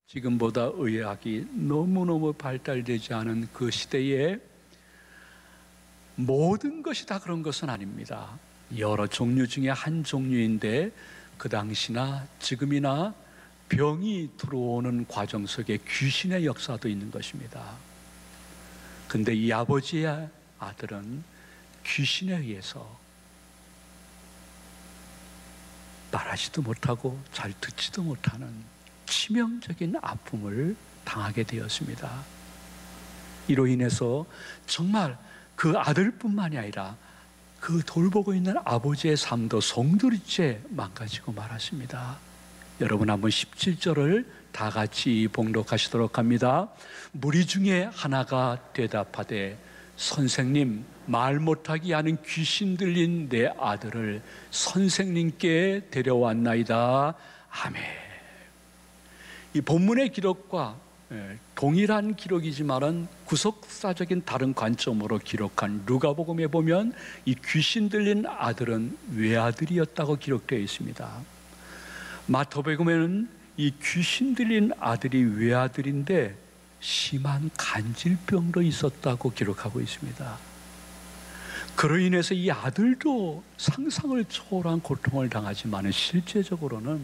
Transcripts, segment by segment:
지금보다 의학이 너무너무 발달되지 않은 그 시대에 모든 것이 다 그런 것은 아닙니다. 여러 종류 중에 한 종류인데 그 당시나 지금이나 병이 들어오는 과정 속에 귀신의 역사도 있는 것입니다. 근데 이 아버지의 아들은 귀신에 의해서 말하지도 못하고 잘 듣지도 못하는 치명적인 아픔을 당하게 되었습니다. 이로 인해서 정말 그 아들뿐만이 아니라 그 돌보고 있는 아버지의 삶도 송두리째 망가지고 말았습니다. 여러분 한번 17절을 다 같이 봉독하시도록 합니다. 무리 중에 하나가 대답하되 선생님, 말 못하게 하는 귀신 들린 내 아들을 선생님께 데려왔나이다. 아멘. 이 본문의 기록과 동일한 기록이지만은 구속사적인 다른 관점으로 기록한 누가복음에 보면 이 귀신 들린 아들은 외아들이었다고 기록되어 있습니다. 마태복음에는 이 귀신 들린 아들이 외아들인데 심한 간질병도 있었다고 기록하고 있습니다. 그로 인해서 이 아들도 상상을 초월한 고통을 당하지만 실제적으로는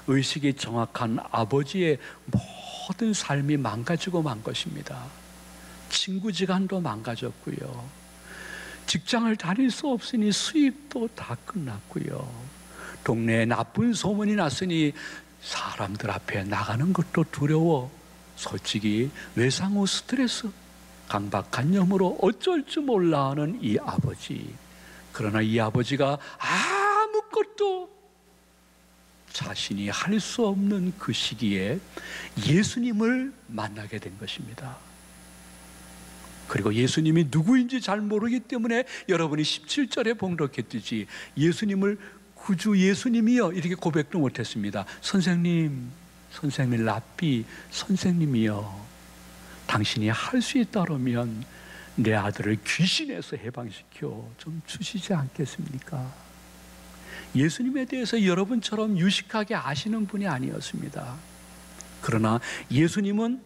의식이 정확한 아버지의 모든 삶이 망가지고 만 것입니다. 친구지간도 망가졌고요, 직장을 다닐 수 없으니 수입도 다 끝났고요, 동네에 나쁜 소문이 났으니 사람들 앞에 나가는 것도 두려워 솔직히 외상 후 스트레스, 강박관념으로 어쩔 줄 몰라 하는 이 아버지. 그러나 이 아버지가 아무것도 자신이 할 수 없는 그 시기에 예수님을 만나게 된 것입니다. 그리고 예수님이 누구인지 잘 모르기 때문에 여러분이 17절에 봉독했듯이 예수님을 구주 예수님이여 이렇게 고백도 못했습니다. 선생님, 선생님, 랍비, 선생님이여, 당신이 할 수 있다면 내 아들을 귀신에서 해방시켜 좀 주시지 않겠습니까? 예수님에 대해서 여러분처럼 유식하게 아시는 분이 아니었습니다. 그러나 예수님은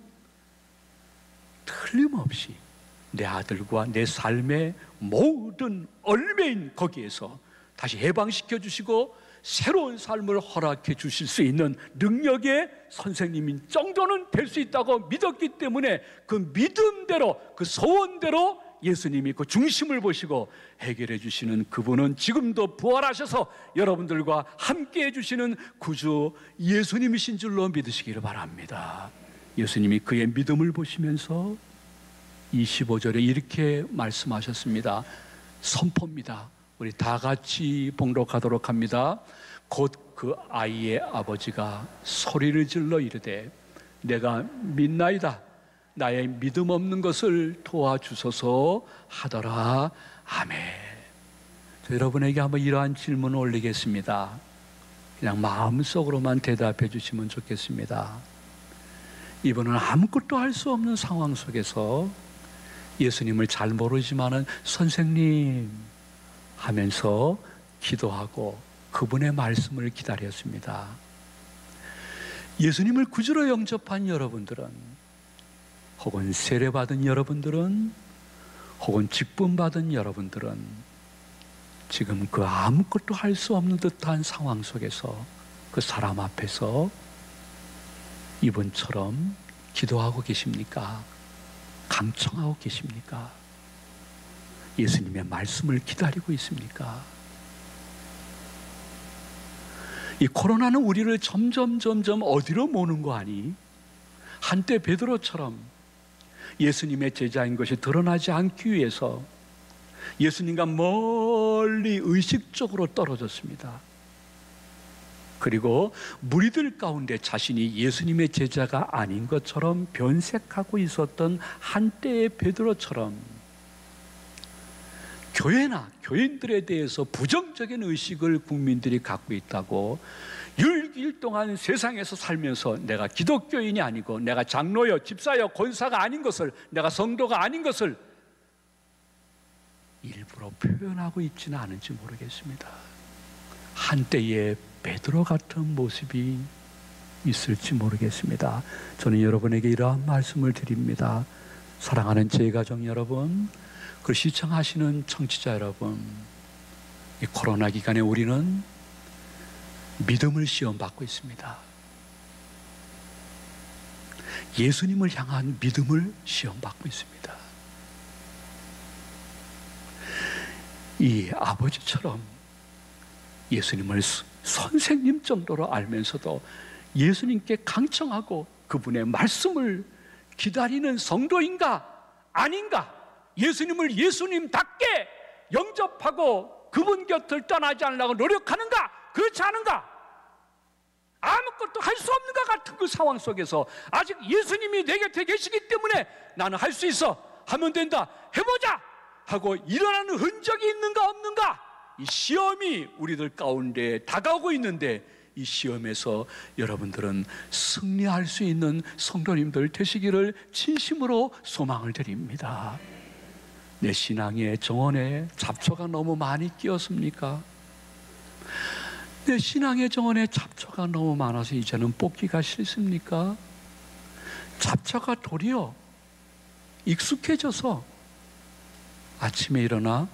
틀림없이 내 아들과 내 삶의 모든 얼매인 거기에서 다시 해방시켜 주시고 새로운 삶을 허락해 주실 수 있는 능력의 선생님인 정도는 될 수 있다고 믿었기 때문에 그 믿음대로, 그 소원대로 예수님이 그 중심을 보시고 해결해 주시는 그분은 지금도 부활하셔서 여러분들과 함께 해주시는 구주 예수님이신 줄로 믿으시기를 바랍니다. 예수님이 그의 믿음을 보시면서 25절에 이렇게 말씀하셨습니다. 선포입니다. 우리 다 같이 봉독하도록 합니다. 곧 그 아이의 아버지가 소리를 질러 이르되 내가 믿나이다. 나의 믿음 없는 것을 도와주소서 하더라. 아멘. 여러분에게 한번 이러한 질문을 올리겠습니다. 그냥 마음속으로만 대답해 주시면 좋겠습니다. 이분은 아무것도 할 수 없는 상황 속에서 예수님을 잘 모르지만은 선생님 하면서 기도하고 그분의 말씀을 기다렸습니다. 예수님을 구주로 영접한 여러분들은, 혹은 세례받은 여러분들은, 혹은 직분받은 여러분들은 지금 그 아무것도 할 수 없는 듯한 상황 속에서 그 사람 앞에서 이분처럼 기도하고 계십니까? 강청하고 계십니까? 예수님의 말씀을 기다리고 있습니까? 이 코로나는 우리를 점점 어디로 모는 거 아니? 한때 베드로처럼 예수님의 제자인 것이 드러나지 않기 위해서 예수님과 멀리 의식적으로 떨어졌습니다. 그리고 무리들 가운데 자신이 예수님의 제자가 아닌 것처럼 변색하고 있었던 한때의 베드로처럼 교회나 교인들에 대해서 부정적인 의식을 국민들이 갖고 있다고 6일 동안 세상에서 살면서 내가 기독교인이 아니고 내가 장로여, 집사여, 권사가 아닌 것을, 내가 성도가 아닌 것을 일부러 표현하고 있지는 않은지 모르겠습니다. 한때의 베드로 같은 모습이 있을지 모르겠습니다. 저는 여러분에게 이러한 말씀을 드립니다. 사랑하는 제 가족 여러분, 그 시청하시는 청취자 여러분, 이 코로나 기간에 우리는 믿음을 시험받고 있습니다. 예수님을 향한 믿음을 시험받고 있습니다. 이 아버지처럼 예수님을 선생님 정도로 알면서도 예수님께 강청하고 그분의 말씀을 기다리는 성도인가 아닌가, 예수님을 예수님답게 영접하고 그분 곁을 떠나지 않으려고 노력하는가 그렇지 않은가, 아무것도 할 수 없는 것 같은 그 상황 속에서 아직 예수님이 내 곁에 계시기 때문에 나는 할 수 있어, 하면 된다, 해보자 하고 일어나는 흔적이 있는가 없는가, 이 시험이 우리들 가운데 다가오고 있는데 이 시험에서 여러분들은 승리할 수 있는 성도님들 되시기를 진심으로 소망을 드립니다. 내 신앙의 정원에 잡초가 너무 많이 끼었습니까? 내 신앙의 정원에 잡초가 너무 많아서 이제는 뽑기가 싫습니까? 잡초가 도리어 익숙해져서 아침에 일어나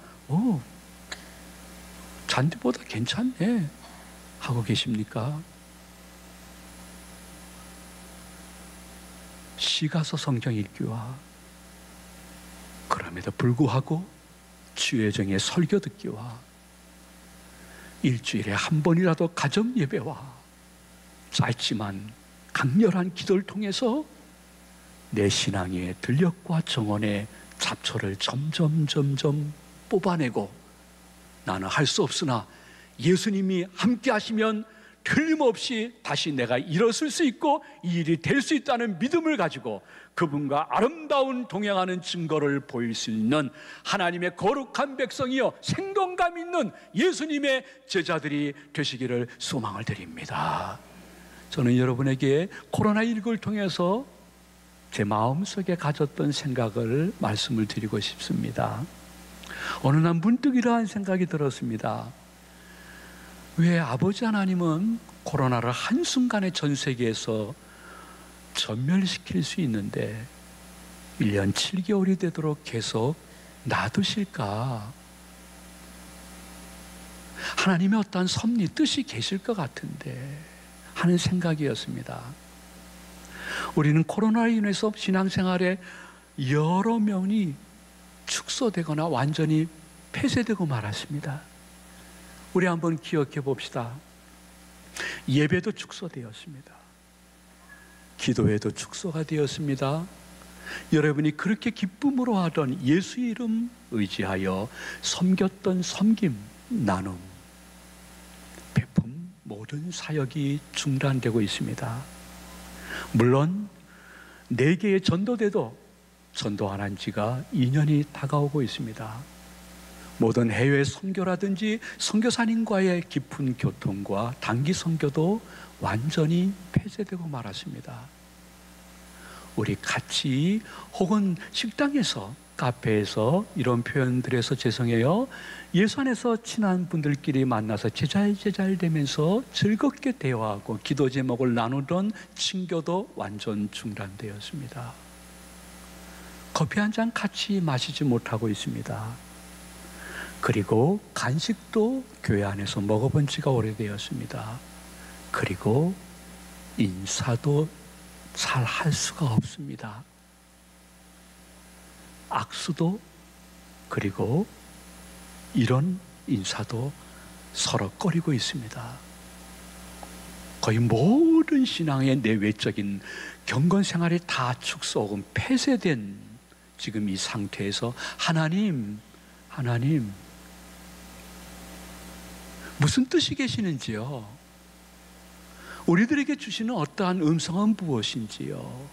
잔디보다 괜찮네 하고 계십니까? 시 가서 성경 읽기와 그럼에도 불구하고 주의정의 설교 듣기와 일주일에 한 번이라도 가정 예배와 짧지만 강렬한 기도를 통해서 내 신앙의 들녘과 정원의 잡초를 점점 뽑아내고, 나는 할 수 없으나 예수님이 함께 하시면 틀림없이 다시 내가 일어설 수 있고 이 일이 될 수 있다는 믿음을 가지고 그분과 아름다운 동행하는 증거를 보일 수 있는 하나님의 거룩한 백성이여 생동감 있는 예수님의 제자들이 되시기를 소망을 드립니다. 저는 여러분에게 코로나19를 통해서 제 마음속에 가졌던 생각을 말씀을 드리고 싶습니다. 어느 날 문득 이러한 생각이 들었습니다. 왜 아버지 하나님은 코로나를 한순간에 전 세계에서 전멸시킬 수 있는데 1년 7개월이 되도록 계속 놔두실까? 하나님의 어떠한 섭리, 뜻이 계실 것 같은데 하는 생각이었습니다. 우리는 코로나로 인해서 신앙생활에 여러 명이 축소되거나 완전히 폐쇄되고 말았습니다. 우리 한번 기억해 봅시다. 예배도 축소되었습니다. 기도회도 축소가 되었습니다. 여러분이 그렇게 기쁨으로 하던 예수 이름 의지하여 섬겼던 섬김, 나눔, 베품 모든 사역이 중단되고 있습니다. 물론 4개의 전도대도 전도 안 한 지가 2년이 다가오고 있습니다. 모든 해외 선교라든지 선교사님과의 깊은 교통과 단기 선교도 완전히 폐쇄되고 말았습니다. 우리 같이 혹은 식당에서, 카페에서 이런 표현들에서 죄송해요, 예수 안에서 친한 분들끼리 만나서 제잘 되면서 즐겁게 대화하고 기도 제목을 나누던 친교도 완전 중단되었습니다. 커피 한 잔 같이 마시지 못하고 있습니다. 그리고 간식도 교회 안에서 먹어본 지가 오래되었습니다. 그리고 인사도 잘 할 수가 없습니다. 악수도, 그리고 이런 인사도 서로 꺼리고 있습니다. 거의 모든 신앙의 내외적인 경건 생활이 다 축소 혹은 폐쇄된 지금 이 상태에서 하나님 무슨 뜻이 계시는지요? 우리들에게 주시는 어떠한 음성은 무엇인지요?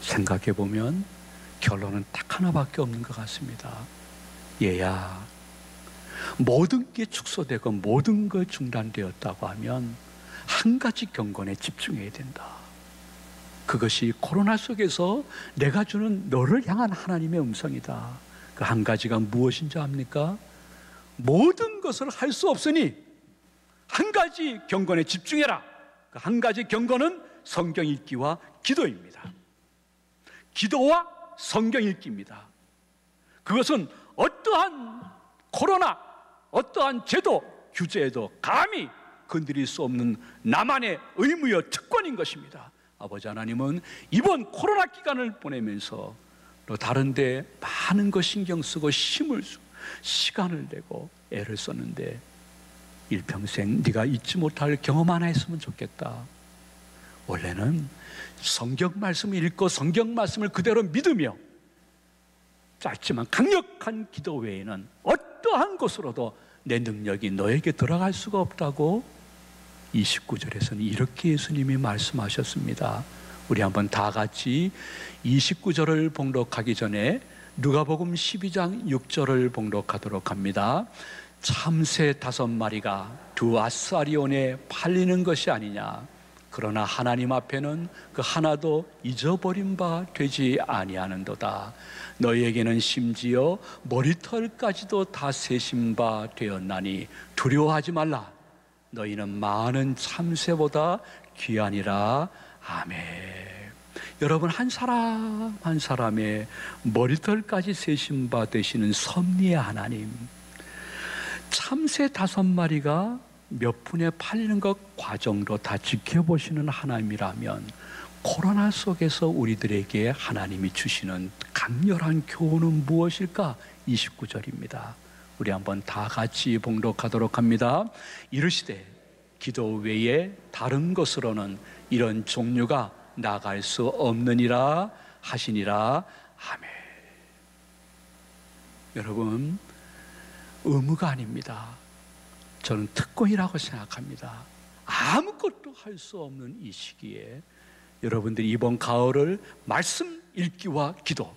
생각해 보면 결론은 딱 하나밖에 없는 것 같습니다. 얘야, 모든 게 축소되고 모든 것 중단되었다고 하면 한 가지 경건에 집중해야 된다. 그것이 코로나 속에서 내가 주는 너를 향한 하나님의 음성이다. 그 한 가지가 무엇인지 압니까? 모든 것을 할 수 없으니 한 가지 경건에 집중해라. 그 한 가지 경건은 성경 읽기와 기도입니다. 기도와 성경 읽기입니다. 그것은 어떠한 코로나, 어떠한 제도, 규제에도 감히 건드릴 수 없는 나만의 의무여 특권인 것입니다. 아버지 하나님은 이번 코로나 기간을 보내면서 또 다른 데 많은 거 신경 쓰고 힘을 쓰고 시간을 내고 애를 썼는데 일평생 네가 잊지 못할 경험 하나 했으면 좋겠다. 원래는 성경 말씀을 읽고 성경 말씀을 그대로 믿으며 짧지만 강력한 기도 외에는 어떠한 것으로도 내 능력이 너에게 들어갈 수가 없다고 29절에서는 이렇게 예수님이 말씀하셨습니다. 우리 한번 다 같이 29절을 봉독하기 전에 누가복음 12장 6절을 봉독하도록 합니다. 참새 5마리가 두 아사리온에 팔리는 것이 아니냐. 그러나 하나님 앞에는 그 하나도 잊어버린 바 되지 아니하는도다. 너희에게는 심지어 머리털까지도 다 세신 바 되었나니 두려워하지 말라. 너희는 많은 참새보다 귀하니라. 아멘. 여러분, 한 사람 한 사람의 머리털까지 세신 바 되시는 섭리의 하나님, 참새 5마리가 몇 분에 팔리는 것 과정도 다 지켜보시는 하나님이라면 코로나 속에서 우리들에게 하나님이 주시는 강렬한 교훈은 무엇일까? 29절입니다. 우리 한번 다 같이 봉독하도록 합니다. 이르시되 기도 외에 다른 것으로는 이런 종류가 나갈 수 없느니라 하시니라. 아멘. 여러분, 의무가 아닙니다. 저는 특권이라고 생각합니다. 아무것도 할 수 없는 이 시기에 여러분들이 이번 가을을 말씀 읽기와 기도,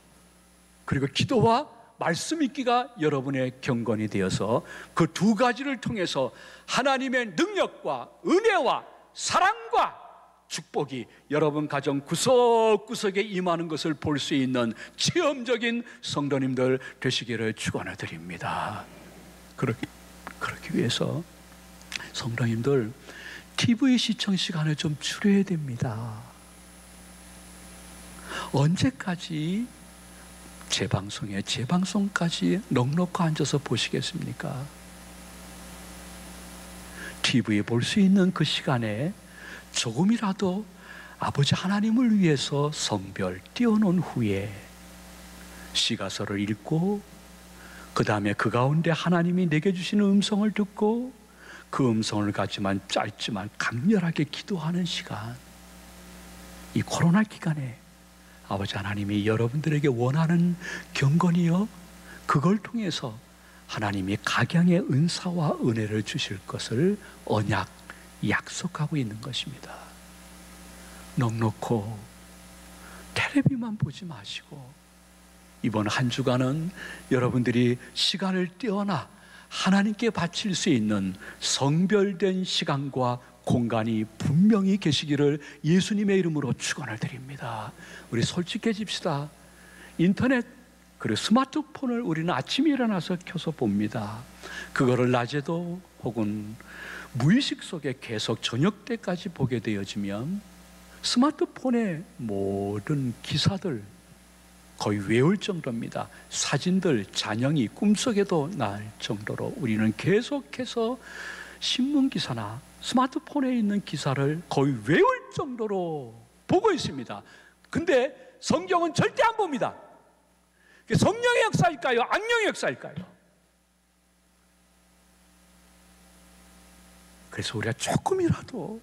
그리고 기도와 말씀 읽기가 여러분의 경건이 되어서 그 두 가지를 통해서 하나님의 능력과 은혜와 사랑과 축복이 여러분 가정 구석구석에 임하는 것을 볼 수 있는 체험적인 성도님들 되시기를 축원해 드립니다. 그렇기 위해서 성도님들 TV 시청 시간을 좀 줄여야 됩니다. 언제까지 재방송까지 넉넉히 앉아서 보시겠습니까? TV 볼 수 있는 그 시간에 조금이라도 아버지 하나님을 위해서 성별 띄워놓은 후에 시가서를 읽고 그 다음에 그 가운데 하나님이 내게 주시는 음성을 듣고 그 음성을 가지만 짧지만 강렬하게 기도하는 시간, 이 코로나 기간에 아버지 하나님이 여러분들에게 원하는 경건이요, 그걸 통해서 하나님이 각양의 은사와 은혜를 주실 것을 언약 약속하고 있는 것입니다. 넉넉히 텔레비만 보지 마시고 이번 한 주간은 여러분들이 시간을 떼어나 하나님께 바칠 수 있는 성별된 시간과 공간이 분명히 계시기를 예수님의 이름으로 축원을 드립니다. 우리 솔직해집시다. 인터넷 그리고 스마트폰을 우리는 아침에 일어나서 켜서 봅니다. 그거를 낮에도 혹은 무의식 속에 계속 저녁 때까지 보게 되어지면 스마트폰의 모든 기사들 거의 외울 정도입니다. 사진들, 잔영이 꿈속에도 날 정도로 우리는 계속해서 신문기사나 스마트폰에 있는 기사를 거의 외울 정도로 보고 있습니다. 근데 성경은 절대 안 봅니다. 성령의 역사일까요? 악령의 역사일까요? 그래서 우리가 조금이라도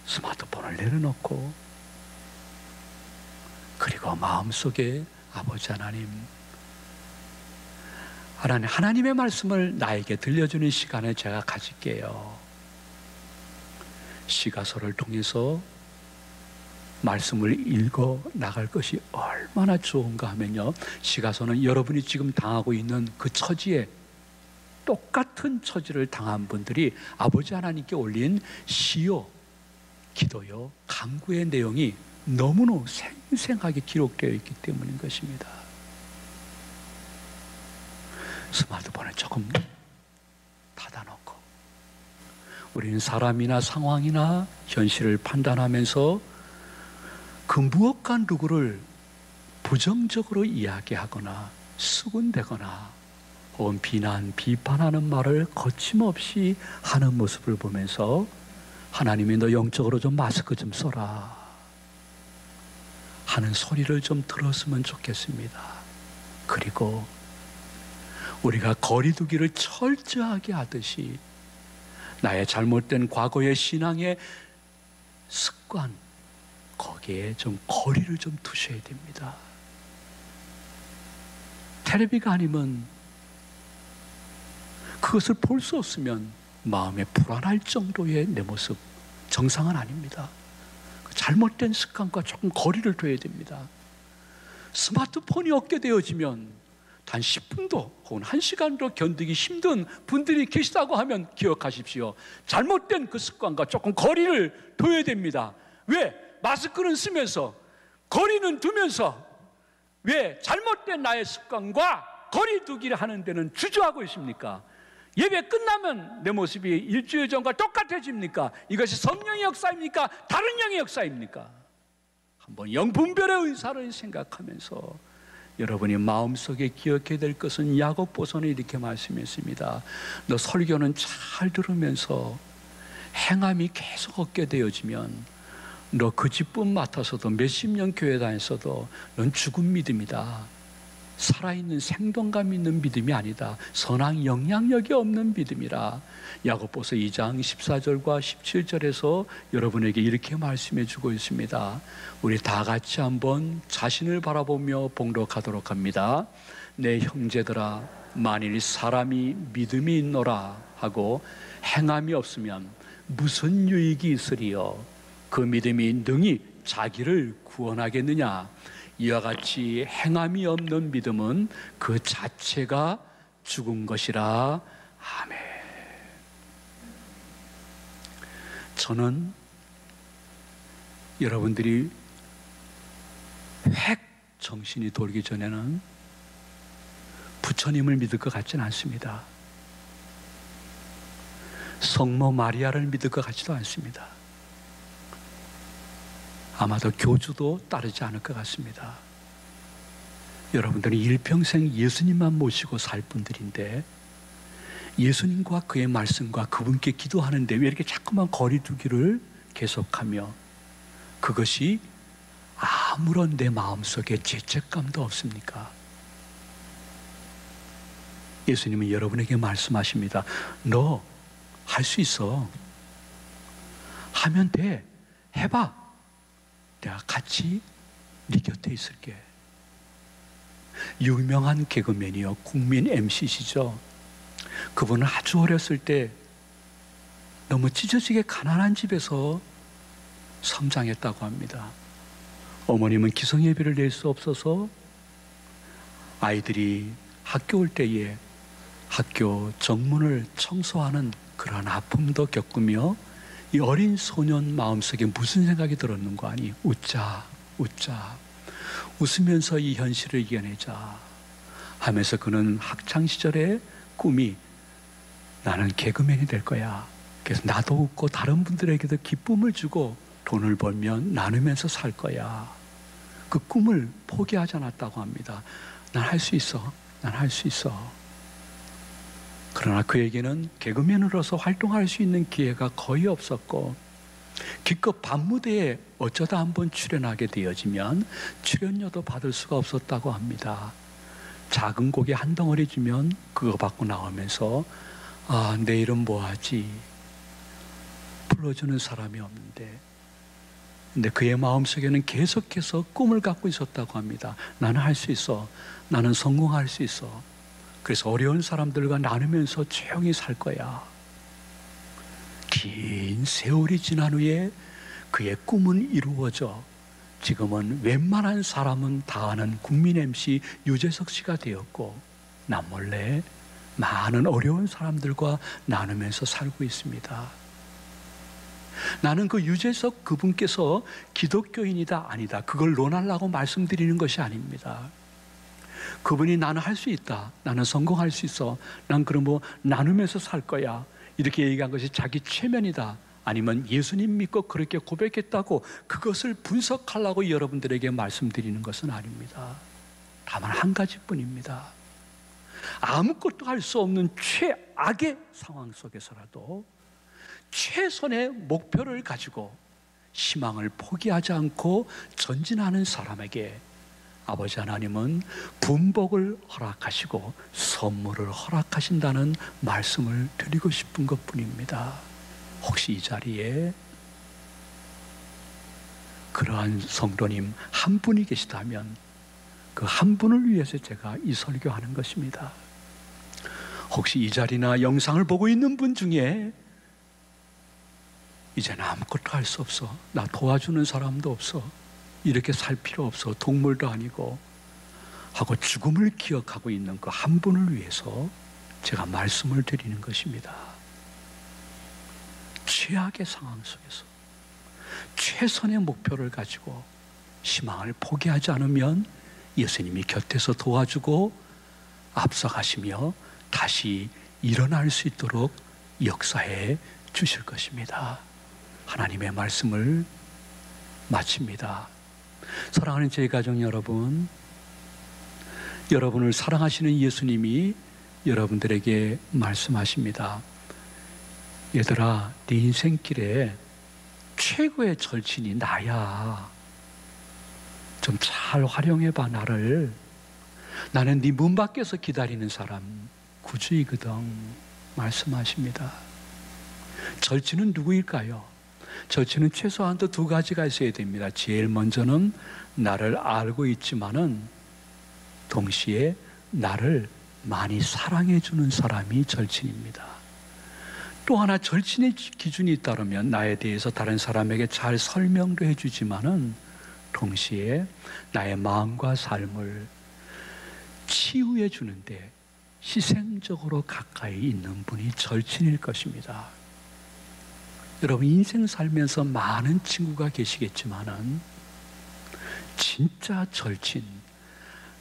스마트폰을 내려놓고 그리고 마음속에 아버지 하나님의 말씀을 나에게 들려주는 시간을 제가 가질게요. 시가서를 통해서 말씀을 읽어 나갈 것이 얼마나 좋은가 하면요, 시가서는 여러분이 지금 당하고 있는 그 처지에 똑같은 처지를 당한 분들이 아버지 하나님께 올린 시요, 기도요, 간구의 내용이 너무나 생생하게 기록되어 있기 때문인 것입니다. 스마트폰을 조금 닫아놓고 우리는 사람이나 상황이나 현실을 판단하면서 그 무엇과 누구를 부정적으로 이야기하거나 수군대거나 혹은 비난, 비판하는 말을 거침없이 하는 모습을 보면서 하나님이 너 영적으로 좀 마스크 좀 써라 하는 소리를 좀 들었으면 좋겠습니다. 그리고 우리가 거리두기를 철저하게 하듯이 나의 잘못된 과거의 신앙의 습관, 거기에 좀 거리를 좀 두셔야 됩니다. 텔레비가 아니면, 그것을 볼 수 없으면 마음에 불안할 정도의 내 모습, 정상은 아닙니다. 잘못된 습관과 조금 거리를 둬야 됩니다. 스마트폰이 없게 되어지면 단 10분도 혹은 1시간도 견디기 힘든 분들이 계시다고 하면 기억하십시오. 잘못된 그 습관과 조금 거리를 둬야 됩니다. 왜? 마스크는 쓰면서, 거리는 두면서 왜 잘못된 나의 습관과 거리 두기를 하는 데는 주저하고 있습니까? 예배 끝나면 내 모습이 일주일 전과 똑같아집니까? 이것이 성령의 역사입니까? 다른 영의 역사입니까? 한번 영분별의 의사를 생각하면서 여러분이 마음속에 기억해야 될 것은 야고보서는 이렇게 말씀했습니다. 너 설교는 잘 들으면서 행함이 계속 얻게 되어지면 너 그 집뿐 맡아서도 몇십 년 교회 다녔어도 넌 죽은 믿음이다. 살아있는 생동감 있는 믿음이 아니다. 선한 영향력이 없는 믿음이라. 야고보서 2장 14절과 17절에서 여러분에게 이렇게 말씀해 주고 있습니다. 우리 다 같이 한번 자신을 바라보며 봉독하도록 합니다. 내 형제들아, 만일 사람이 믿음이 있노라 하고 행함이 없으면 무슨 유익이 있으리요? 그 믿음이 능히 자기를 구원하겠느냐? 이와 같이 행함이 없는 믿음은 그 자체가 죽은 것이라. 아멘. 저는 여러분들이 획 정신이 돌기 전에는 부처님을 믿을 것 같지는 않습니다. 성모 마리아를 믿을 것 같지도 않습니다. 아마도 교주도 따르지 않을 것 같습니다. 여러분들은 일평생 예수님만 모시고 살 분들인데 예수님과 그의 말씀과 그분께 기도하는데 왜 이렇게 자꾸만 거리두기를 계속하며 그것이 아무런 내 마음속에 죄책감도 없습니까? 예수님은 여러분에게 말씀하십니다. 너 할 수 있어. 하면 돼. 해봐. 내가 같이 네 곁에 있을게. 유명한 개그맨이요, 국민 MC시죠. 그분은 아주 어렸을 때 너무 찢어지게 가난한 집에서 성장했다고 합니다. 어머님은 기성예배를 낼 수 없어서 아이들이 학교 올 때에 학교 정문을 청소하는 그런 아픔도 겪으며 이 어린 소년 마음속에 무슨 생각이 들었는가 하니 웃자, 웃자. 웃으면서 이 현실을 이겨내자 하면서 그는 학창시절의 꿈이 나는 개그맨이 될 거야. 그래서 나도 웃고 다른 분들에게도 기쁨을 주고 돈을 벌면 나누면서 살 거야. 그 꿈을 포기하지 않았다고 합니다. 난 할 수 있어. 난 할 수 있어. 그러나 그에게는 개그맨으로서 활동할 수 있는 기회가 거의 없었고 기껏 밤무대에 어쩌다 한번 출연하게 되어지면 출연료도 받을 수가 없었다고 합니다. 작은 고기 한 덩어리 주면 그거 받고 나오면서 아, 내일은 뭐하지? 불러주는 사람이 없는데. 근데 그의 마음속에는 계속해서 꿈을 갖고 있었다고 합니다. 나는 할 수 있어. 나는 성공할 수 있어. 그래서 어려운 사람들과 나누면서 조용히 살 거야. 긴 세월이 지난 후에 그의 꿈은 이루어져 지금은 웬만한 사람은 다 아는 국민 MC 유재석 씨가 되었고 남몰래 많은 어려운 사람들과 나누면서 살고 있습니다. 나는 그 유재석 그분께서 기독교인이다 아니다 그걸 논하려고 말씀드리는 것이 아닙니다. 그분이 나는 할 수 있다. 나는 성공할 수 있어. 난 그럼 뭐 나누면서 살 거야. 이렇게 얘기한 것이 자기 최면이다, 아니면 예수님 믿고 그렇게 고백했다고 그것을 분석하려고 여러분들에게 말씀드리는 것은 아닙니다. 다만 한 가지뿐입니다. 아무것도 할 수 없는 최악의 상황 속에서라도 최선의 목표를 가지고 희망을 포기하지 않고 전진하는 사람에게 아버지 하나님은 분복을 허락하시고 선물을 허락하신다는 말씀을 드리고 싶은 것뿐입니다. 혹시 이 자리에 그러한 성도님 한 분이 계시다면 그 한 분을 위해서 제가 이 설교하는 것입니다. 혹시 이 자리나 영상을 보고 있는 분 중에 이제는 아무것도 할 수 없어, 나 도와주는 사람도 없어, 이렇게 살 필요 없어, 동물도 아니고 하고 죽음을 기억하고 있는 그 한 분을 위해서 제가 말씀을 드리는 것입니다. 최악의 상황 속에서 최선의 목표를 가지고 희망을 포기하지 않으면 예수님이 곁에서 도와주고 앞서가시며 다시 일어날 수 있도록 역사해 주실 것입니다. 하나님의 말씀을 마칩니다. 사랑하는 제 가정 여러분, 여러분을 사랑하시는 예수님이 여러분들에게 말씀하십니다. 얘들아, 네 인생길에 최고의 절친이 나야. 좀 잘 활용해봐, 나를. 나는 네 문 밖에서 기다리는 사람, 구주이거든. 말씀하십니다. 절친은 누구일까요? 절친은 최소한도 두 가지가 있어야 됩니다. 제일 먼저는 나를 알고 있지만은 동시에 나를 많이 사랑해 주는 사람이 절친입니다. 또 하나 절친의 기준이 있다면 나에 대해서 다른 사람에게 잘 설명도 해주지만은 동시에 나의 마음과 삶을 치유해 주는데 희생적으로 가까이 있는 분이 절친일 것입니다. 여러분, 인생 살면서 많은 친구가 계시겠지만은 진짜 절친,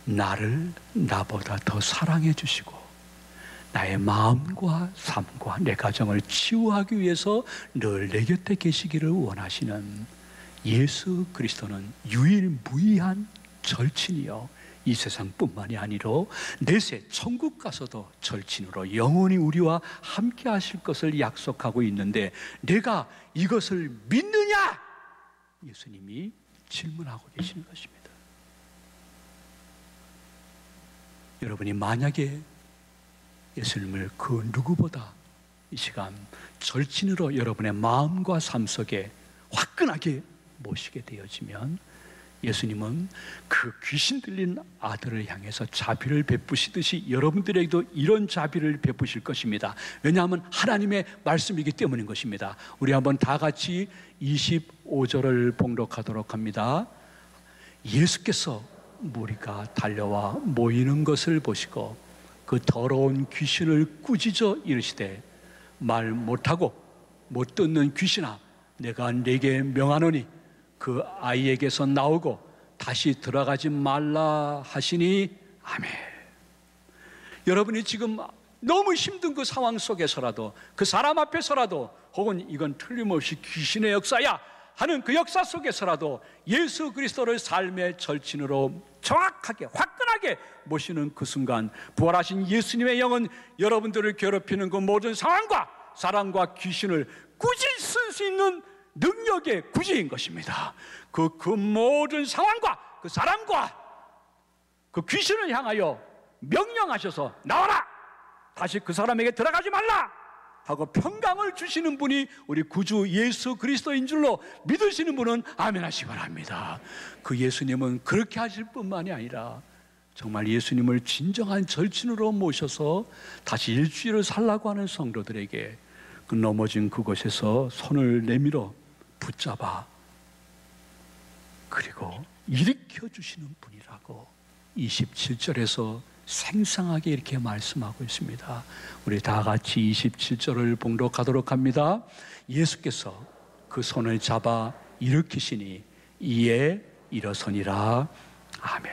나를 나보다 더 사랑해 주시고 나의 마음과 삶과 내 가정을 치유하기 위해서 늘 내 곁에 계시기를 원하시는 예수 그리스도는 유일무이한 절친이요, 이 세상뿐만이 아니라 내세 천국 가서도 절친으로 영원히 우리와 함께 하실 것을 약속하고 있는데 내가 이것을 믿느냐? 예수님이 질문하고 계시는 것입니다. 여러분이 만약에 예수님을 그 누구보다 이 시간 절친으로 여러분의 마음과 삶 속에 화끈하게 모시게 되어지면 예수님은 그 귀신 들린 아들을 향해서 자비를 베푸시듯이 여러분들에게도 이런 자비를 베푸실 것입니다. 왜냐하면 하나님의 말씀이기 때문인 것입니다. 우리 한번 다 같이 25절을 봉독하도록 합니다. 예수께서 무리가 달려와 모이는 것을 보시고 그 더러운 귀신을 꾸짖어 이르시되 말 못하고 못 듣는 귀신아, 내가 네게 명하노니 그 아이에게서 나오고 다시 들어가지 말라 하시니 아멘. 여러분이 지금 너무 힘든 그 상황 속에서라도, 그 사람 앞에서라도, 혹은 이건 틀림없이 귀신의 역사야 하는 그 역사 속에서라도 예수 그리스도를 삶의 절친으로 정확하게 화끈하게 모시는 그 순간 부활하신 예수님의 영은 여러분들을 괴롭히는 그 모든 상황과 사람과 귀신을 꾸짖을 수 있는 능력의 구주인 것입니다. 그 모든 상황과 그 사람과 그 귀신을 향하여 명령하셔서 나와라! 다시 그 사람에게 들어가지 말라! 하고 평강을 주시는 분이 우리 구주 예수 그리스도인 줄로 믿으시는 분은 아멘 하시기 바랍니다. 그 예수님은 그렇게 하실 뿐만이 아니라 정말 예수님을 진정한 절친으로 모셔서 다시 일주일을 살라고 하는 성도들에게 그 넘어진 그곳에서 손을 내밀어 붙잡아 그리고 일으켜 주시는 분이라고 27절에서 생생하게 이렇게 말씀하고 있습니다. 우리 다 같이 27절을 봉독하도록 합니다. 예수께서 그 손을 잡아 일으키시니 이에 일어서니라. 아멘.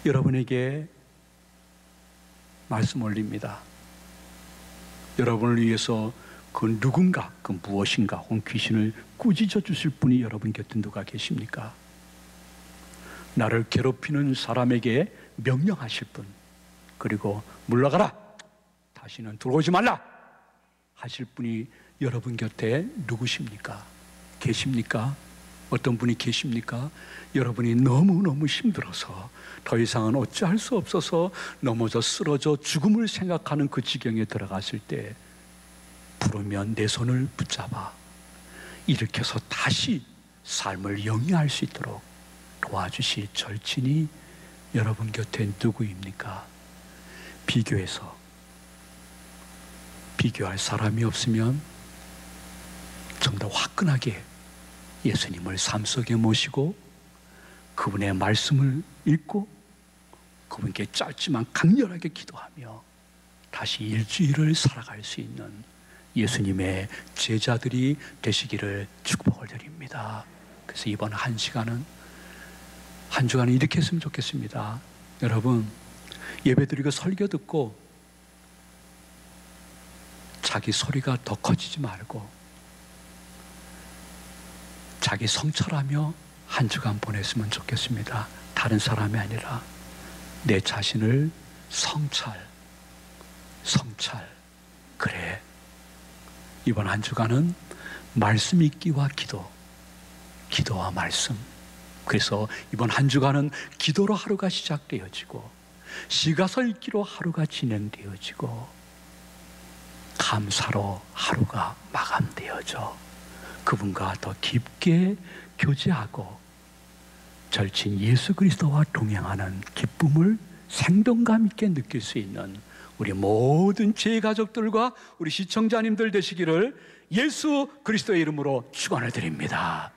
여러분에게 말씀 올립니다. 여러분을 위해서 그 누군가, 그 무엇인가 혹은 귀신을 꾸짖어 주실 분이 여러분 곁에 누가 계십니까? 나를 괴롭히는 사람에게 명령하실 분, 그리고 물러가라, 다시는 들어오지 말라 하실 분이 여러분 곁에 누구십니까? 계십니까? 어떤 분이 계십니까? 여러분이 너무너무 힘들어서 더 이상은 어찌할 수 없어서 넘어져 쓰러져 죽음을 생각하는 그 지경에 들어갔을 때 부르면 내 손을 붙잡아 일으켜서 다시 삶을 영위할 수 있도록 도와주실 절친이 여러분 곁에 누구입니까? 비교할 사람이 없으면 좀 더 화끈하게 예수님을 삶 속에 모시고 그분의 말씀을 읽고 그분께 짧지만 강렬하게 기도하며 다시 일주일을 살아갈 수 있는 예수님의 제자들이 되시기를 축복을 드립니다. 그래서 이번 한 주간은 이렇게 했으면 좋겠습니다. 여러분, 예배드리고 설교 듣고 자기 소리가 더 커지지 말고 자기 성찰하며 한 주간 보냈으면 좋겠습니다. 다른 사람이 아니라 내 자신을 성찰. 그래, 이번 한 주간은 말씀 읽기와 기도와 말씀. 그래서 이번 한 주간은 기도로 하루가 시작되어지고 시가서 읽기로 하루가 진행되어지고 감사로 하루가 마감되어져 그분과 더 깊게 교제하고 절친 예수 그리스도와 동행하는 기쁨을 생동감 있게 느낄 수 있는 우리 모든 제 가족들과 우리 시청자님들 되시기를 예수 그리스도의 이름으로 축원을 드립니다.